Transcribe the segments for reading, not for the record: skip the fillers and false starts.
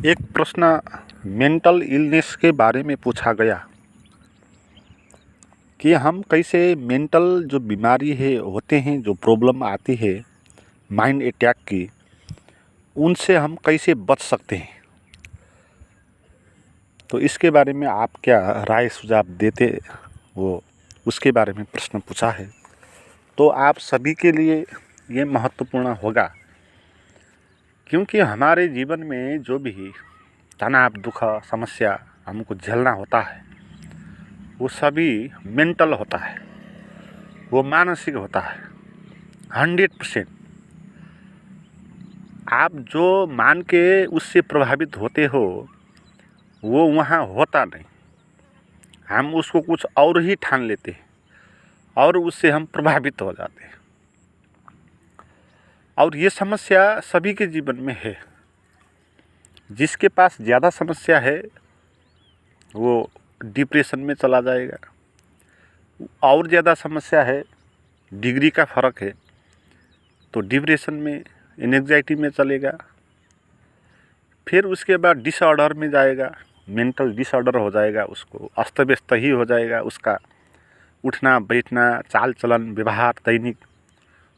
एक प्रश्न mental illness के बारे में पूछा गया कि हम कैसे मेंटल जो बीमारी है होते हैं, जो प्रॉब्लम आती है माइंड अटैक की, उनसे हम कैसे बच सकते हैं। तो इसके बारे में आप क्या राय सुझाव देते वो उसके बारे में प्रश्न पूछा है। तो आप सभी के लिए ये महत्वपूर्ण होगा, क्योंकि हमारे जीवन में जो भी तनाव, दुख, समस्या हमको झेलना होता है वो सभी मेंटल होता है, वो मानसिक होता है 100%। आप जो मान के उससे प्रभावित होते हो वो वहाँ होता नहीं, हम उसको कुछ और ही ठान लेते हैं और उससे हम प्रभावित हो जाते हैं। और ये समस्या सभी के जीवन में है। जिसके पास ज़्यादा समस्या है वो डिप्रेशन में चला जाएगा, और ज़्यादा समस्या है, डिग्री का फ़र्क है तो डिप्रेशन में, एंग्जाइटी में चलेगा। फिर उसके बाद डिसऑर्डर में जाएगा, मेंटल डिसऑर्डर हो जाएगा, उसको अस्त व्यस्त ही हो जाएगा, उसका उठना बैठना, चाल चलन, व्यवहार दैनिक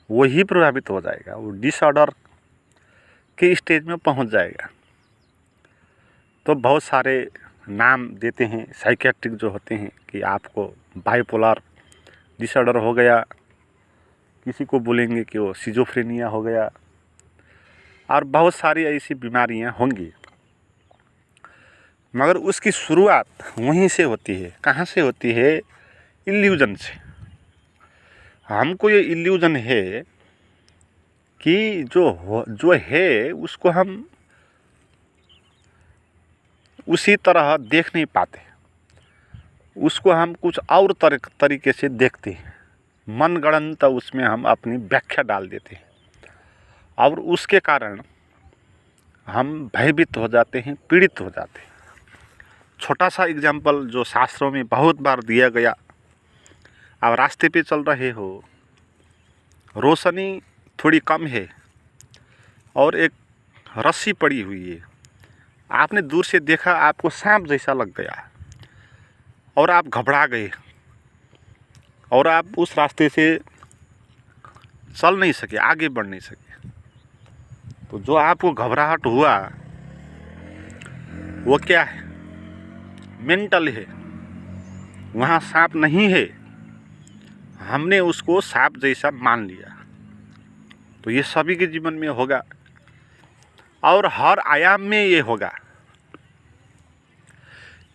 वही प्रभावित हो जाएगा, वो डिसऑर्डर के स्टेज में पहुंच जाएगा। तो बहुत सारे नाम देते हैं साइकियाट्रिक जो होते हैं कि आपको बाइपोलर डिसऑर्डर हो गया, किसी को बोलेंगे कि वो सिजोफ्रेनिया हो गया, और बहुत सारी ऐसी बीमारियां होंगी। मगर उसकी शुरुआत वहीं से होती है। कहाँ से होती है? इल्यूजन से। हमको ये इल्यूजन है कि जो है उसको हम उसी तरह देख नहीं पाते, उसको हम कुछ और तरीके से देखते हैं, मनगढ़ंत उसमें हम अपनी व्याख्या डाल देते हैं और उसके कारण हम भयभीत हो जाते हैं, पीड़ित हो जाते हैं। छोटा सा एग्जाम्पल जो शास्त्रों में बहुत बार दिया गया, आप रास्ते पे चल रहे हो, रोशनी थोड़ी कम है और एक रस्सी पड़ी हुई है, आपने दूर से देखा, आपको सांप जैसा लग गया और आप घबरा गए और आप उस रास्ते से चल नहीं सके, आगे बढ़ नहीं सके। तो जो आपको घबराहट हुआ वो क्या है? मेंटल है। वहाँ सांप नहीं है, हमने उसको सांप जैसा मान लिया। तो ये सभी के जीवन में होगा और हर आयाम में ये होगा।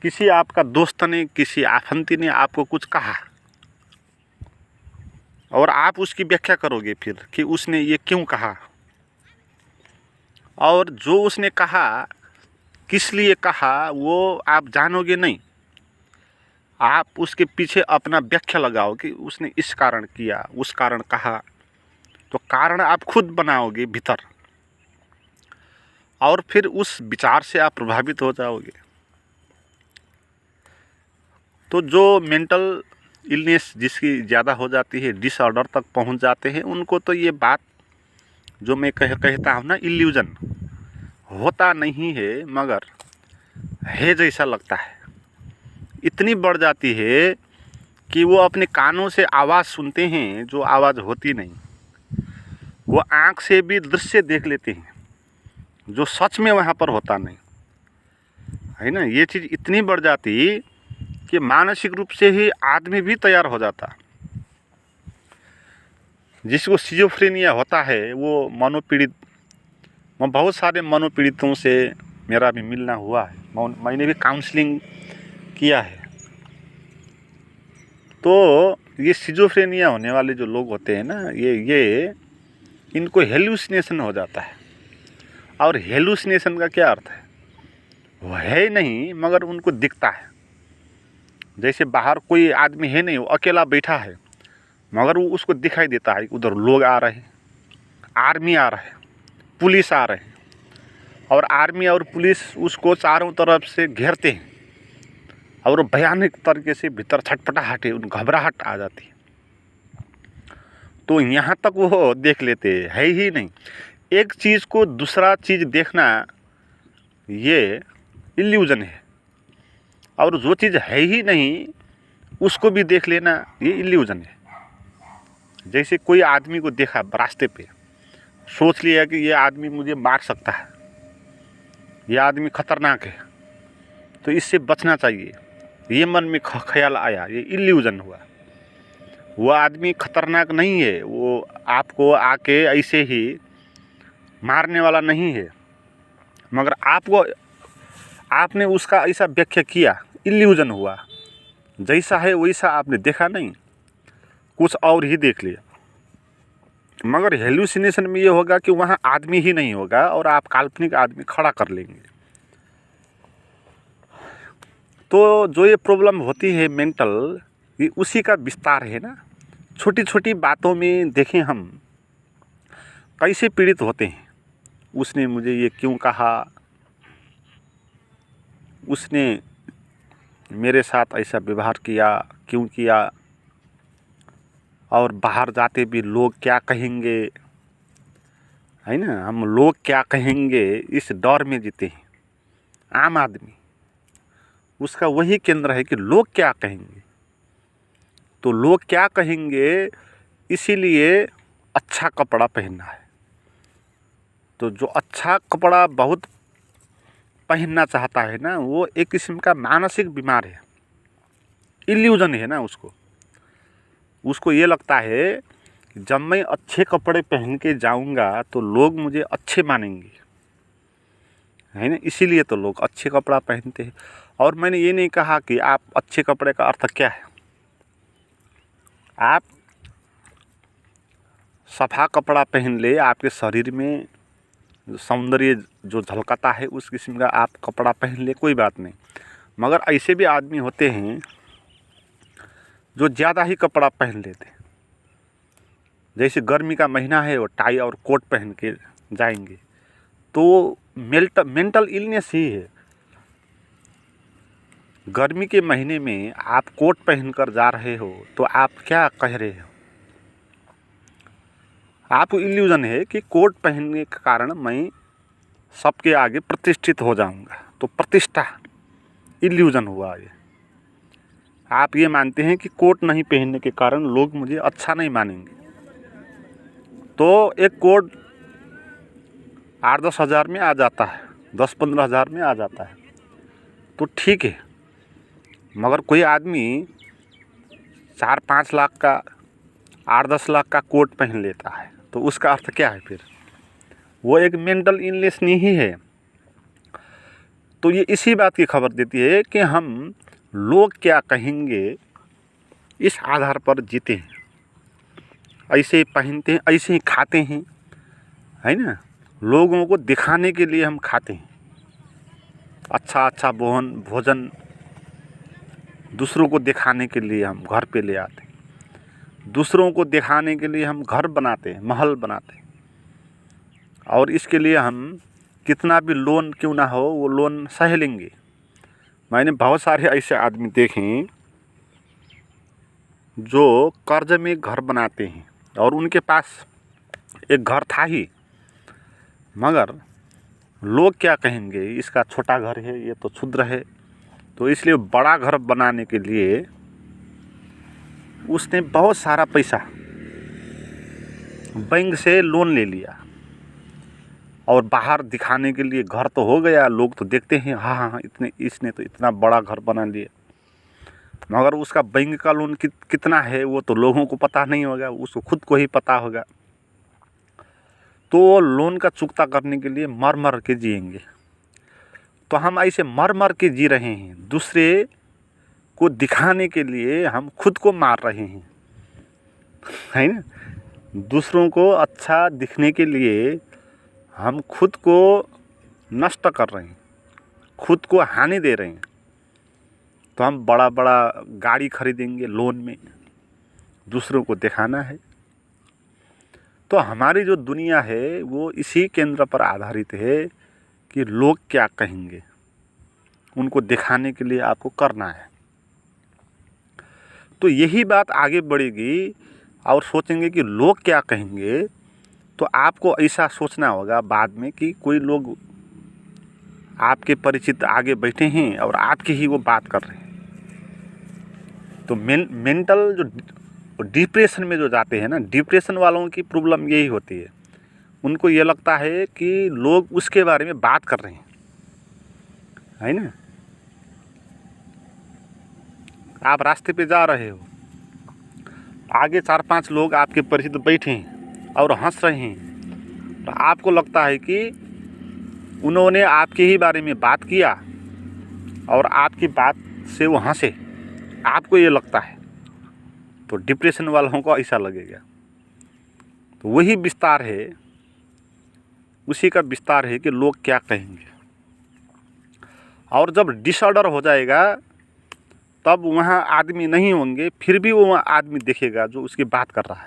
किसी आपका दोस्त ने, किसी आफंती ने आपको कुछ कहा और आप उसकी व्याख्या करोगे फिर कि उसने ये क्यों कहा, और जो उसने कहा किस लिए कहा वो आप जानोगे नहीं। आप उसके पीछे अपना व्याख्या लगाओ कि उसने इस कारण किया, उस कारण कहा। तो कारण आप खुद बनाओगे भीतर और फिर उस विचार से आप प्रभावित हो जाओगे। तो जो मेंटल इलनेस जिसकी ज़्यादा हो जाती है, डिसऑर्डर तक पहुंच जाते हैं, उनको तो ये बात जो मैं कहता हूँ ना, इल्यूजन होता नहीं है मगर है जैसा लगता है। इतनी बढ़ जाती है कि वो अपने कानों से आवाज़ सुनते हैं जो आवाज़ होती नहीं, वो आँख से भी दृश्य देख लेते हैं जो सच में वहाँ पर होता नहीं है ना। ये चीज़ इतनी बढ़ जाती कि मानसिक रूप से ही आदमी भी तैयार हो जाता। जिसको सिजोफ्रेनिया होता है वो मनोपीड़ित, मैं बहुत सारे मनोपीड़ितों से मेरा भी मिलना हुआ है, मैंने भी काउंसलिंग किया है। तो ये सिजोफ्रेनिया होने वाले जो लोग होते हैं ना, ये इनको हेलुसिनेशन हो जाता है। और हेलुसिनेशन का क्या अर्थ है? वो है ही नहीं मगर उनको दिखता है। जैसे बाहर कोई आदमी है नहीं, वो अकेला बैठा है मगर वो उसको दिखाई देता है, उधर लोग आ रहे हैं, आर्मी आ रहे हैं, पुलिस आ रहे हैं, और आर्मी और पुलिस उसको चारों तरफ से घेरते हैं और भयानक तरीके से भीतर छटपटाहट, घबराहट आ जाती है। तो यहाँ तक वो देख लेते है ही नहीं। एक चीज़ को दूसरा चीज़ देखना ये इल्यूजन है। और जो चीज़ है ही नहीं उसको भी देख लेना, ये इल्यूजन है। जैसे कोई आदमी को देखा रास्ते पे, सोच लिया कि ये आदमी मुझे मार सकता है, ये आदमी खतरनाक है, तो इससे बचना चाहिए, ये मन में ख्याल आया, ये इल्यूजन हुआ। वो आदमी खतरनाक नहीं है, वो आपको आके ऐसे ही मारने वाला नहीं है, मगर आपने उसका ऐसा व्याख्या किया, इल्यूजन हुआ। जैसा है वैसा आपने देखा नहीं, कुछ और ही देख लिया। मगर हेलुसिनेशन में ये होगा कि वहाँ आदमी ही नहीं होगा और आप काल्पनिक आदमी खड़ा कर लेंगे। तो जो ये प्रॉब्लम होती है मेंटल, ये उसी का विस्तार है ना। छोटी छोटी बातों में देखें हम कैसे पीड़ित होते हैं। उसने मुझे ये क्यों कहा, उसने मेरे साथ ऐसा व्यवहार किया, क्यों किया, और बाहर जाते भी लोग क्या कहेंगे, है ना। हम लोग क्या कहेंगे इस डर में जीते हैं। आम आदमी उसका वही केंद्र है कि लोग क्या कहेंगे। तो लोग क्या कहेंगे इसीलिए अच्छा कपड़ा पहनना है। तो जो अच्छा कपड़ा बहुत पहनना चाहता है ना, वो एक किस्म का मानसिक बीमार है, इल्यूजन है ना। उसको ये लगता है कि जब मैं अच्छे कपड़े पहन के जाऊंगा तो लोग मुझे अच्छे मानेंगे, है ना। इसीलिए तो लोग अच्छे कपड़ा पहनते हैं। और मैंने ये नहीं कहा कि आप अच्छे कपड़े का अर्थ क्या है। आप सफा कपड़ा पहन ले, आपके शरीर में सौंदर्य जो झलकता है उस किस्म का आप कपड़ा पहन ले, कोई बात नहीं। मगर ऐसे भी आदमी होते हैं जो ज़्यादा ही कपड़ा पहन लेते हैं। जैसे गर्मी का महीना है, वो टाई और कोट पहन के जाएंगे, तो मेंटल इलनेस ही है। गर्मी के महीने में आप कोट पहनकर जा रहे हो तो आप क्या कह रहे हो। आपको इल्यूजन है कि कोट पहनने के कारण मैं सबके आगे प्रतिष्ठित हो जाऊंगा। तो प्रतिष्ठा इल्यूजन हुआ ये। आप ये मानते हैं कि कोट नहीं पहनने के कारण लोग मुझे अच्छा नहीं मानेंगे। तो एक कोट 8-10 हज़ार में आ जाता है, 10-15 हज़ार में आ जाता है, तो ठीक है। मगर कोई आदमी 4-5 लाख का, 8-10 लाख का कोट पहन लेता है, तो उसका अर्थ क्या है फिर। वो एक मेंटल इलनेस नहीं है। तो ये इसी बात की खबर देती है कि हम लोग क्या कहेंगे इस आधार पर जीते हैं, ऐसे ही पहनते हैं, ऐसे ही खाते हैं, है ना। लोगों को दिखाने के लिए हम खाते हैं, अच्छा अच्छा भोजन दूसरों को दिखाने के लिए हम घर पे ले आते हैं, दूसरों को दिखाने के लिए हम घर बनाते हैं, महल बनाते हैं। और इसके लिए हम कितना भी लोन क्यों ना हो वो लोन सह लेंगे। मैंने बहुत सारे ऐसे आदमी देखे जो कर्ज में घर बनाते हैं और उनके पास एक घर था ही, मगर लोग क्या कहेंगे इसका छोटा घर है, ये तो क्षुद्र है, तो इसलिए बड़ा घर बनाने के लिए उसने बहुत सारा पैसा बैंक से लोन ले लिया। और बाहर दिखाने के लिए घर तो हो गया, लोग तो देखते हैं हाँ हाँ इसने तो इतना बड़ा घर बना लिया, मगर उसका बैंक का लोन कितना है वो तो लोगों को पता नहीं होगा, उसको खुद को ही पता होगा। तो लोन का चुकता करने के लिए मर मर के जिएंगे। तो हम ऐसे मर मर के जी रहे हैं, दूसरे को दिखाने के लिए हम खुद को मार रहे हैं, है ना। दूसरों को अच्छा दिखने के लिए हम खुद को नष्ट कर रहे हैं, खुद को हानि दे रहे हैं। तो हम बड़ा बड़ा गाड़ी खरीदेंगे लोन में, दूसरों को दिखाना है। तो हमारी जो दुनिया है वो इसी केंद्र पर आधारित है कि लोग क्या कहेंगे, उनको दिखाने के लिए आपको करना है। तो यही बात आगे बढ़ेगी और सोचेंगे कि लोग क्या कहेंगे, तो आपको ऐसा सोचना होगा बाद में कि कोई लोग आपके परिचित आगे बैठे हैं और आपकी ही वो बात कर रहे हैं। तो मेंटल जो डिप्रेशन में जो जाते हैं ना, डिप्रेशन वालों की प्रॉब्लम यही होती है। उनको ये लगता है कि लोग उसके बारे में बात कर रहे हैं, है ना। आप रास्ते पे जा रहे हो, आगे 4-5 लोग आपके परिचित बैठे हैं और हंस रहे हैं, तो आपको लगता है कि उन्होंने आपके ही बारे में बात किया और आपकी बात से वो हंसे, आपको ये लगता है। तो डिप्रेशन वालों को ऐसा लगेगा। तो वही विस्तार है, उसी का विस्तार है कि लोग क्या कहेंगे। और जब डिसऑर्डर हो जाएगा तब वहाँ आदमी नहीं होंगे, फिर भी वो वहाँ आदमी देखेगा जो उसकी बात कर रहा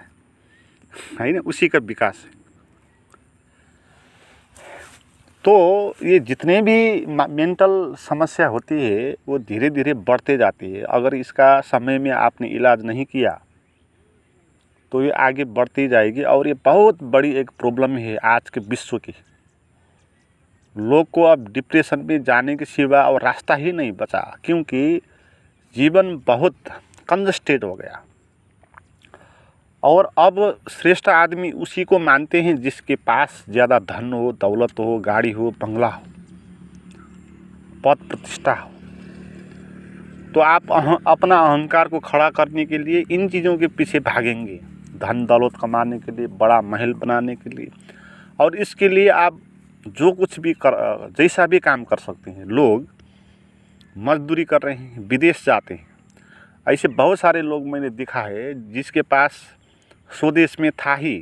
है ना। उसी का विकास है। तो ये जितने भी मेंटल समस्या होती है वो धीरे धीरे बढ़ते जाती है। अगर इसका समय में आपने इलाज नहीं किया तो ये आगे बढ़ती जाएगी और ये बहुत बड़ी एक प्रॉब्लम है आज के विश्व की। लोग को अब डिप्रेशन में जाने के सिवा और रास्ता ही नहीं बचा, क्योंकि जीवन बहुत कंजस्टेड हो गया। और अब श्रेष्ठ आदमी उसी को मानते हैं जिसके पास ज़्यादा धन हो, दौलत हो, गाड़ी हो, बंगला हो, पद प्रतिष्ठा हो। तो आप अपना अहंकार को खड़ा करने के लिए इन चीज़ों के पीछे भागेंगे, धन दौलत कमाने के लिए, बड़ा महल बनाने के लिए। और इसके लिए आप जो कुछ भी जैसा भी काम कर सकते हैं। लोग मजदूरी कर रहे हैं, विदेश जाते हैं। ऐसे बहुत सारे लोग मैंने देखा है जिसके पास स्वदेश में था ही,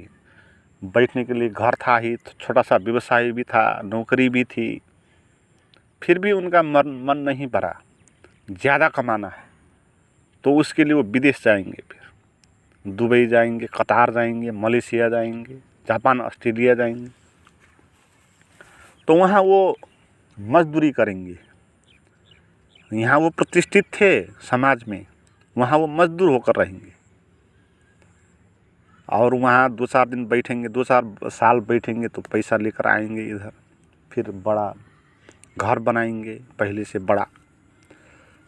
बैठने के लिए घर था ही, छोटा सा व्यवसाय भी था, नौकरी भी थी, फिर भी उनका मन नहीं भरा, ज़्यादा कमाना है। तो उसके लिए वो विदेश जाएंगे, फिर दुबई जाएंगे, कतार जाएंगे, मलेशिया जाएंगे, जापान, ऑस्ट्रेलिया जाएंगे। तो वहाँ वो मजदूरी करेंगे। यहाँ वो प्रतिष्ठित थे समाज में, वहाँ वो मजदूर होकर रहेंगे और वहाँ 2-4 दिन बैठेंगे, 2-4 साल बैठेंगे तो पैसा लेकर आएंगे इधर, फिर बड़ा घर बनाएंगे, पहले से बड़ा।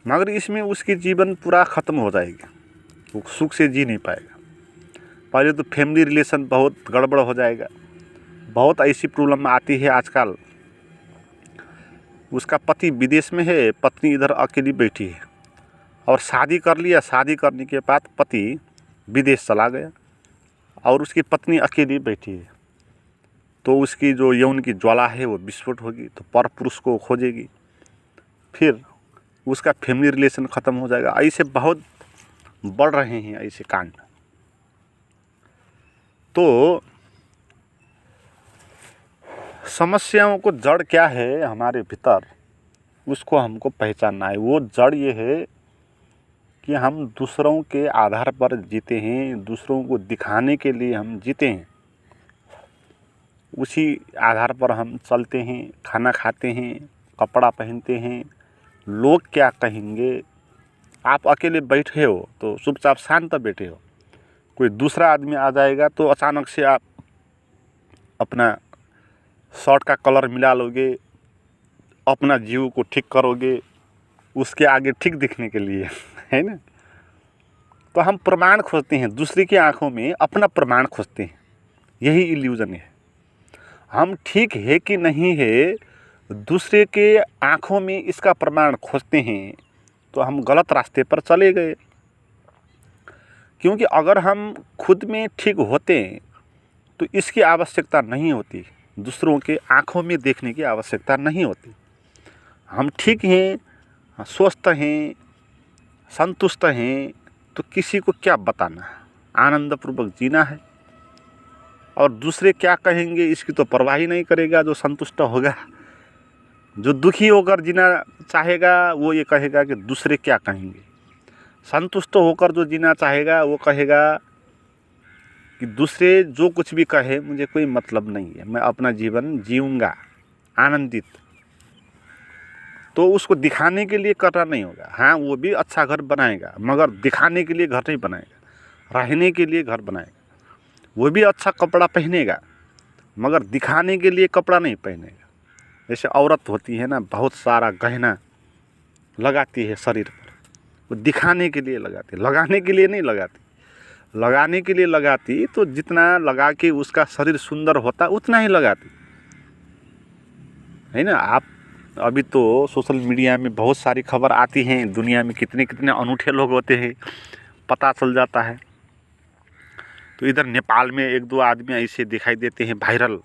मगर इसमें उसकी जीवन पूरा ख़त्म हो जाएगा, वो सुख से जी नहीं पाएगा। पहले तो फैमिली रिलेशन बहुत गड़बड़ हो जाएगा। बहुत ऐसी प्रॉब्लम आती है आजकल। उसका पति विदेश में है, पत्नी इधर अकेली बैठी है और शादी कर लिया। शादी करने के बाद पति विदेश चला गया और उसकी पत्नी अकेली बैठी है। तो उसकी जो यौन की ज्वाला है वो विस्फोट होगी, तो पर पुरुष को खोजेगी, फिर उसका फैमिली रिलेशन ख़त्म हो जाएगा। ऐसे बहुत बढ़ रहे हैं ऐसे कांड। तो समस्याओं को जड़ क्या है हमारे भीतर, उसको हमको पहचानना है। वो जड़ ये है कि हम दूसरों के आधार पर जीते हैं, दूसरों को दिखाने के लिए हम जीते हैं, उसी आधार पर हम चलते हैं, खाना खाते हैं, कपड़ा पहनते हैं। लोग क्या कहेंगे। आप अकेले बैठे हो तो चुपचाप शांत बैठे हो, कोई दूसरा आदमी आ जाएगा तो अचानक से आप अपना शर्ट का कलर मिला लोगे, अपना जीव को ठीक करोगे उसके आगे ठीक दिखने के लिए, है ना। तो हम प्रमाण खोजते हैं, दूसरे की आंखों में अपना प्रमाण खोजते हैं। यही इल्यूजन है। हम ठीक है कि नहीं है, दूसरे के आंखों में इसका प्रमाण खोजते हैं तो हम गलत रास्ते पर चले गए। क्योंकि अगर हम खुद में ठीक होते तो इसकी आवश्यकता नहीं होती, दूसरों के आंखों में देखने की आवश्यकता नहीं होती। हम ठीक हैं, स्वस्थ हैं, संतुष्ट हैं, तो किसी को क्या बताना है, आनंदपूर्वक जीना है। और दूसरे क्या कहेंगे इसकी तो परवाह ही नहीं करेगा जो संतुष्ट होगा। जो दुखी होकर जीना चाहेगा वो ये कहेगा कि दूसरे क्या कहेंगे। संतुष्ट होकर जो जीना चाहेगा वो कहेगा कि दूसरे जो कुछ भी कहे मुझे कोई मतलब नहीं है, मैं अपना जीवन जीऊँगा आनंदित। तो उसको दिखाने के लिए करना नहीं होगा। हाँ, वो भी अच्छा घर बनाएगा मगर दिखाने के लिए घर नहीं बनाएगा, रहने के लिए घर बनाएगा। वो भी अच्छा कपड़ा पहनेगा मगर दिखाने के लिए कपड़ा नहीं पहनेगा। जैसे औरत होती है ना, बहुत सारा गहना लगाती है शरीर पर, वो दिखाने के लिए लगाती है, लगाने के लिए नहीं लगाती। लगाने के लिए लगाती तो जितना लगा के उसका शरीर सुंदर होता उतना ही लगाती, है ना। आप अभी तो सोशल मीडिया में बहुत सारी खबर आती हैं, दुनिया में कितने कितने अनूठे लोग होते हैं, पता चल जाता है। तो इधर नेपाल में 1-2 आदमी ऐसे दिखाई देते हैं वायरल,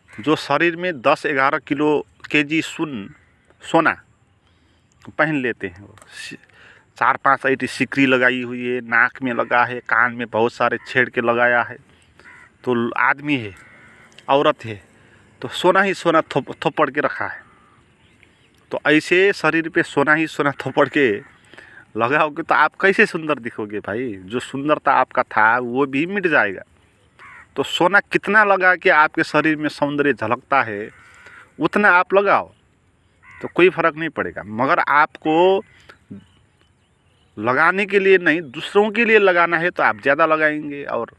जो शरीर में 10-11 किलो केजी सोना पहन लेते हैं। 4-5 ऐटी सिकरी लगाई हुई है, नाक में लगा है, कान में बहुत सारे छेड़ के लगाया है। तो आदमी है, औरत है, तो सोना ही सोना थोपड़ के रखा है। तो ऐसे शरीर पे सोना ही सोना थोपड़ के लगाओगे तो आप कैसे सुंदर दिखोगे भाई? जो सुंदरता आपका था वो भी मिट जाएगा। तो सोना कितना लगा के आपके शरीर में सौंदर्य झलकता है उतना आप लगाओ, तो कोई फ़र्क नहीं पड़ेगा। मगर आपको लगाने के लिए नहीं, दूसरों के लिए लगाना है तो आप ज़्यादा लगाएंगे, और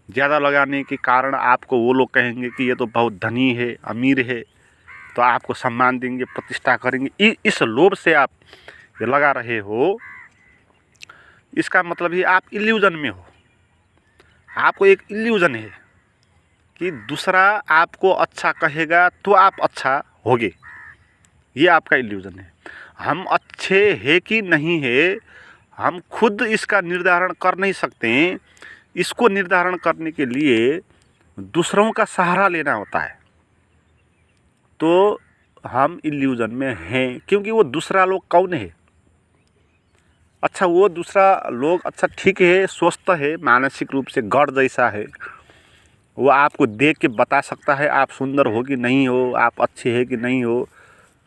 ज़्यादा लगाने के कारण आपको वो लोग कहेंगे कि ये तो बहुत धनी है, अमीर है, तो आपको सम्मान देंगे, प्रतिष्ठा करेंगे। इस लोभ से आप ये लगा रहे हो, इसका मतलब ही आप इल्यूजन में हो। आपको एक इल्यूजन है कि दूसरा आपको अच्छा कहेगा तो आप अच्छा होगे, ये आपका इल्यूजन है। हम अच्छे हैं कि नहीं है, हम खुद इसका निर्धारण कर नहीं सकते हैं। इसको निर्धारण करने के लिए दूसरों का सहारा लेना होता है। तो हम इल्यूजन में हैं, क्योंकि वो दूसरा लोग कौन है? अच्छा, वो दूसरा लोग अच्छा ठीक है, स्वस्थ है, मानसिक रूप से गढ़ जैसा है, वो आपको देख के बता सकता है आप सुंदर हो कि नहीं हो, आप अच्छे हैं कि नहीं हो।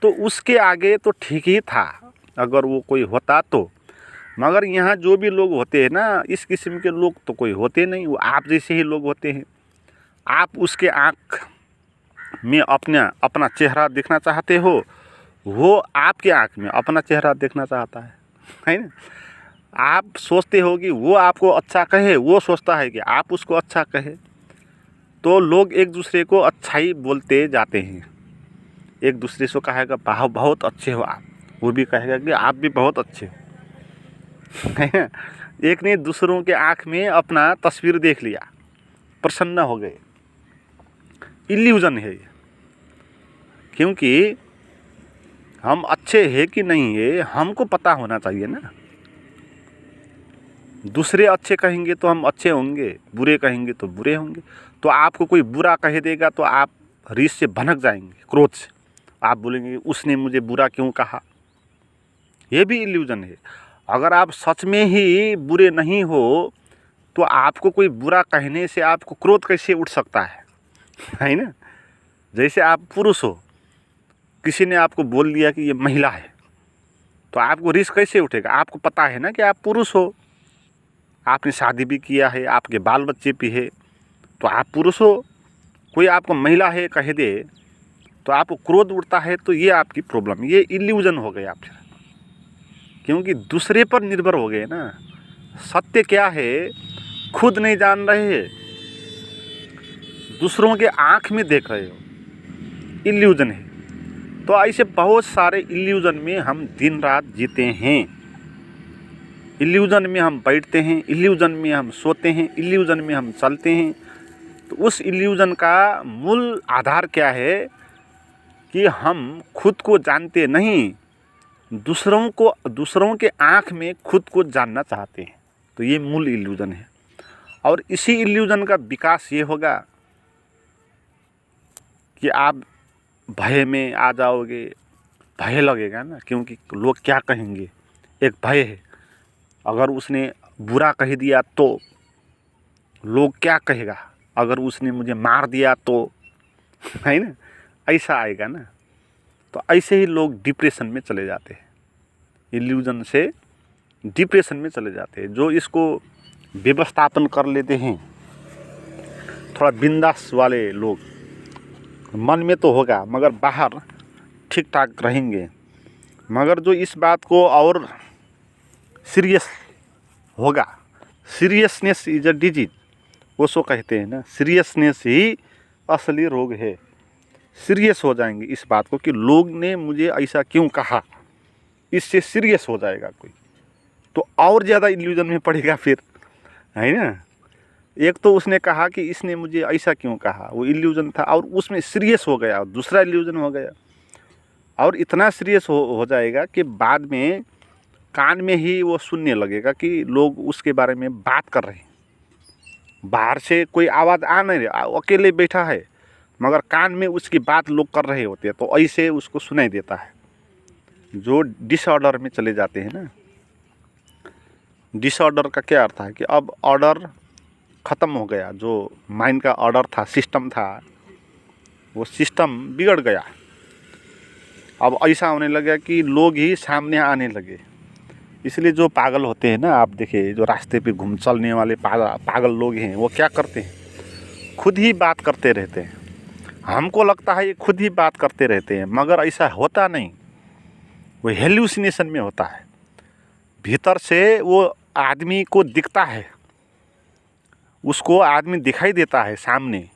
तो उसके आगे तो ठीक ही था अगर वो कोई होता तो। मगर यहाँ जो भी लोग होते हैं ना, इस किस्म के लोग तो कोई होते नहीं, वो आप जैसे ही लोग होते हैं। आप उसके आँख में अपना चेहरा देखना चाहते हो, वो आपके आँख में अपना चेहरा देखना चाहता है ना। आप सोचते हो कि वो आपको अच्छा कहे, वो सोचता है कि आप उसको अच्छा कहे। तो लोग एक दूसरे को अच्छाई बोलते जाते हैं। एक दूसरे से कहेगा बहुत अच्छे हो आप, वो भी कहेगा कि आप भी बहुत अच्छे हो। एक ने दूसरों के आँख में अपना तस्वीर देख लिया, प्रसन्न हो गए। इल्यूजन है ये, क्योंकि हम अच्छे हैं कि नहीं है हमको पता होना चाहिए ना। दूसरे अच्छे कहेंगे तो हम अच्छे होंगे, बुरे कहेंगे तो बुरे होंगे। तो आपको कोई बुरा कह देगा तो आप रीस से भनक जाएंगे, क्रोध से। आप बोलेंगे उसने मुझे बुरा क्यों कहा? ये भी इल्यूजन है। अगर आप सच में ही बुरे नहीं हो तो आपको कोई बुरा कहने से आपको क्रोध कैसे उठ सकता है ना। जैसे आप पुरुष हो, किसी ने आपको बोल दिया कि ये महिला है, तो आपको रीस कैसे उठेगा? आपको पता है ना कि आप पुरुष हो, आपने शादी भी किया है, आपके बाल बच्चे भी है, तो आप पुरुष हो। कोई आपको महिला है कह दे तो आपको क्रोध उठता है, तो ये आपकी प्रॉब्लम, ये इल्यूजन हो गया आपका, क्योंकि दूसरे पर निर्भर हो गए ना। सत्य क्या है खुद नहीं जान रहे, दूसरों के आँख में देख रहे हो, इल्यूजन है। तो ऐसे बहुत सारे इल्यूजन में हम दिन रात जीते हैं। इल्यूजन में हम बैठते हैं, इल्यूजन में हम सोते हैं, इल्यूजन में हम चलते हैं। तो उस इल्यूजन का मूल आधार क्या है कि हम खुद को जानते नहीं, दूसरों के आँख में खुद को जानना चाहते हैं। तो ये मूल इल्यूजन है। और इसी इल्यूजन का विकास ये होगा कि आप भय में आ जाओगे, भय लगेगा ना, क्योंकि लोग क्या कहेंगे, एक भय है। अगर उसने बुरा कह दिया तो लोग क्या कहेगा, अगर उसने मुझे मार दिया तो, है ना, ऐसा आएगा ना। तो ऐसे ही लोग डिप्रेशन में चले जाते हैं, इल्यूजन से डिप्रेशन में चले जाते हैं। जो इसको व्यवस्थापन कर लेते हैं, थोड़ा बिंदास वाले लोग, मन में तो होगा मगर बाहर ठीक ठाक रहेंगे। मगर जो इस बात को और सीरियस होगा, सीरियसनेस इज अ डिजीज, वो सो कहते हैं ना, सीरियसनेस ही असली रोग है। सीरियस हो जाएंगे इस बात को कि लोग ने मुझे ऐसा क्यों कहा, इससे सीरियस हो जाएगा कोई, तो और ज़्यादा इल्यूजन में पड़ेगा फिर, है ना। एक तो उसने कहा कि इसने मुझे ऐसा क्यों कहा, वो इल्यूजन था, और उसमें सीरियस हो गया, और दूसरा इल्यूजन हो गया, और इतना सीरियस हो जाएगा कि बाद में कान में ही वो सुनने लगेगा कि लोग उसके बारे में बात कर रहे हैं। बाहर से कोई आवाज़ आ नहीं रहा, अकेले बैठा है, मगर कान में उसकी बात लोग कर रहे होते हैं, तो ऐसे उसको सुनाई देता है। जो डिसऑर्डर में चले जाते हैं ना, डिसऑर्डर का क्या अर्थ है कि अब ऑर्डर ख़त्म हो गया, जो माइंड का ऑर्डर था, सिस्टम था, वो सिस्टम बिगड़ गया। अब ऐसा होने लगा कि लोग ही सामने आने लगे। इसलिए जो पागल होते हैं ना, आप देखिए जो रास्ते पे घूम चलने वाले पागल लोग हैं, वो क्या करते हैं, खुद ही बात करते रहते हैं। हमको लगता है ये खुद ही बात करते रहते हैं, मगर ऐसा होता नहीं, वो हेल्यूसिनेशन में होता है। भीतर से वो आदमी को दिखता है, उसको आदमी दिखाई देता है सामने,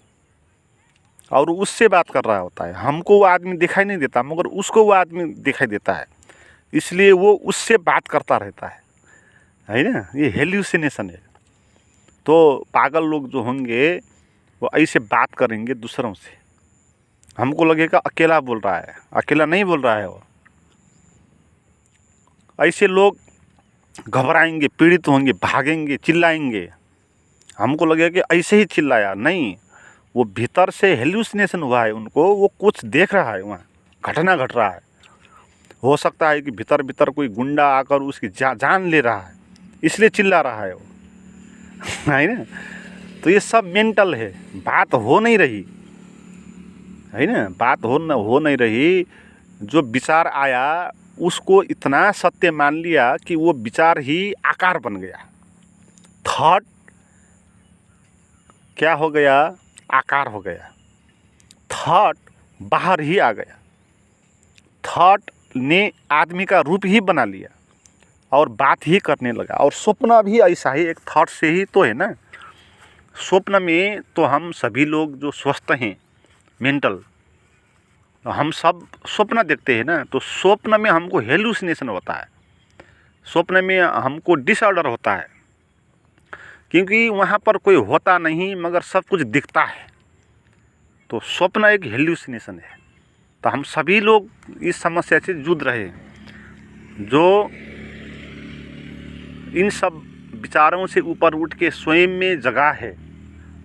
और उससे बात कर रहा होता है। हमको वो आदमी दिखाई नहीं देता, मगर उसको वो आदमी दिखाई देता है, इसलिए वो उससे बात करता रहता है ना। ये हेल्यूसिनेशन है। तो पागल लोग जो होंगे वो ऐसे बात करेंगे दूसरों से, हमको लगेगा अकेला बोल रहा है, अकेला नहीं बोल रहा है वो। ऐसे लोग घबराएंगे, पीड़ित होंगे, भागेंगे, चिल्लाएंगे, हमको लगेगा कि ऐसे ही चिल्लाया, नहीं, वो भीतर से हेल्यूसिनेशन हुआ है उनको, वो कुछ देख रहा है, वहाँ घटना घट रहा है। हो सकता है कि भीतर भीतर कोई गुंडा आकर उसकी जान ले रहा है, इसलिए चिल्ला रहा है वो, है ना। तो ये सब मेंटल है, बात हो नहीं रही, है ना, बात हो नहीं रही। जो विचार आया उसको इतना सत्य मान लिया कि वो विचार ही आकार बन गया। थॉट क्या हो गया, आकार हो गया। थॉट बाहर ही आ गया, थॉट ने आदमी का रूप ही बना लिया और बात ही करने लगा। और स्वप्न भी ऐसा ही एक थॉट से ही तो है ना। स्वप्न में तो हम सभी लोग जो स्वस्थ हैं मेंटल, हम सब स्वप्न देखते हैं ना, तो स्वप्न में हमको हेलुसिनेशन होता है, स्वप्न में हमको डिसऑर्डर होता है, क्योंकि वहाँ पर कोई होता नहीं मगर सब कुछ दिखता है। तो स्वप्न एक हेलुसिनेशन है। तो हम सभी लोग इस समस्या से जूझ रहे हैं। जो इन सब विचारों से ऊपर उठ के स्वयं में जगा है,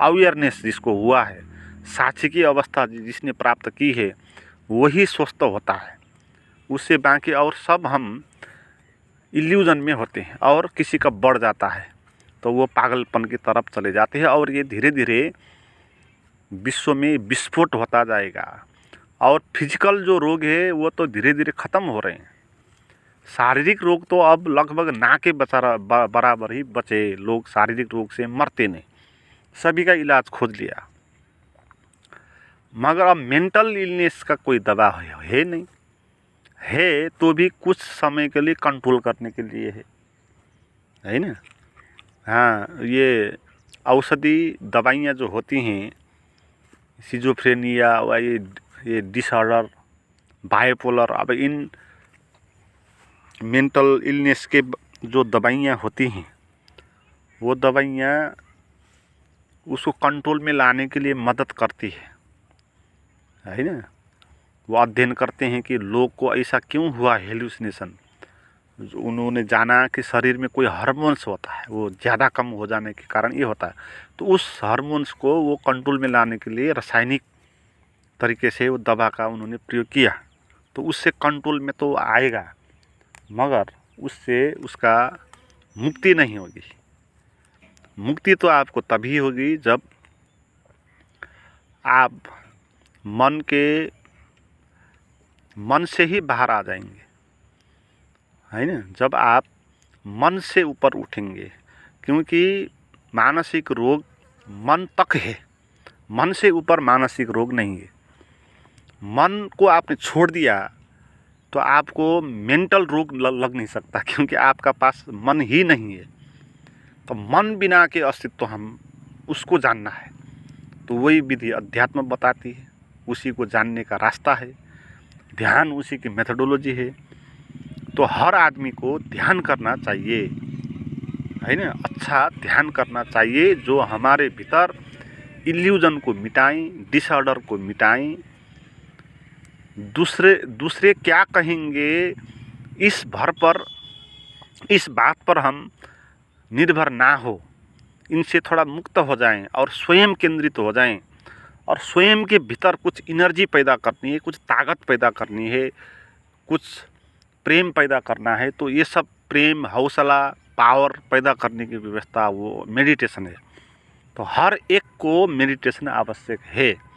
अवेयरनेस जिसको हुआ है, साक्षी की अवस्था जिसने प्राप्त की है, वही स्वस्थ होता है। उससे बाकी और सब हम इल्यूजन में होते हैं, और किसी का बढ़ जाता है तो वो पागलपन की तरफ चले जाते हैं, और ये धीरे धीरे विश्व में विस्फोट होता जाएगा। और फिजिकल जो रोग है वो तो धीरे धीरे ख़त्म हो रहे हैं। शारीरिक रोग तो अब लगभग ना के बराबर ही बचे। लोग शारीरिक रोग से मरते नहीं, सभी का इलाज खोज लिया, मगर अब मेंटल इलनेस का कोई दवा है नहीं, है तो भी कुछ समय के लिए कंट्रोल करने के लिए है ना। हाँ, ये औषधि दवाइयाँ जो होती हैं, सिजोफ्रेनिया व ये डिसऑर्डर, बाइपोलर, अब इन मेंटल इलनेस के जो दवाइयाँ होती हैं, वो दवाइयाँ उसको कंट्रोल में लाने के लिए मदद करती है ना। वो अध्ययन करते हैं कि लोग को ऐसा क्यों हुआ हेलुसिनेशन। उन्होंने जाना कि शरीर में कोई हार्मोन्स होता है, वो ज़्यादा कम हो जाने के कारण ये होता है। तो उस हार्मोन्स को वो कंट्रोल में लाने के लिए रासायनिक तरीके से वो दवा का उन्होंने प्रयोग किया, तो उससे कंट्रोल में तो आएगा, मगर उससे उसका मुक्ति नहीं होगी। मुक्ति तो आपको तभी होगी जब आप मन से ही बाहर आ जाएंगे, है ना। जब आप मन से ऊपर उठेंगे, क्योंकि मानसिक रोग मन तक है, मन से ऊपर मानसिक रोग नहीं है। मन को आपने छोड़ दिया तो आपको मेंटल रोग लग नहीं सकता, क्योंकि आपका पास मन ही नहीं है। तो मन बिना के अस्तित्व हम उसको जानना है, तो वही विधि अध्यात्म बताती है। उसी को जानने का रास्ता है, ध्यान उसी की मेथोडोलॉजी है। तो हर आदमी को ध्यान करना चाहिए, है ना, अच्छा ध्यान करना चाहिए जो हमारे भीतर इल्यूजन को मिटाएं, डिसऑर्डर को मिटाएं। दूसरे क्या कहेंगे इस बात पर हम निर्भर ना हो, इनसे थोड़ा मुक्त हो जाएं और स्वयं केंद्रित हो जाएं और स्वयं के भीतर कुछ एनर्जी पैदा करनी है, कुछ ताकत पैदा करनी है, कुछ प्रेम पैदा करना है। तो ये सब प्रेम, हौसला, पावर पैदा करने की व्यवस्था वो मेडिटेशन है। तो हर एक को मेडिटेशन आवश्यक है।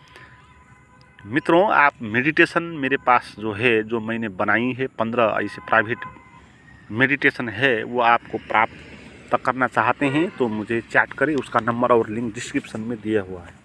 मित्रों, आप मेडिटेशन मेरे पास जो है, जो मैंने बनाई है 15 ऐसे प्राइवेट मेडिटेशन है, वो आपको प्राप्त करना चाहते हैं तो मुझे चैट करें। उसका नंबर और लिंक डिस्क्रिप्शन में दिया हुआ है।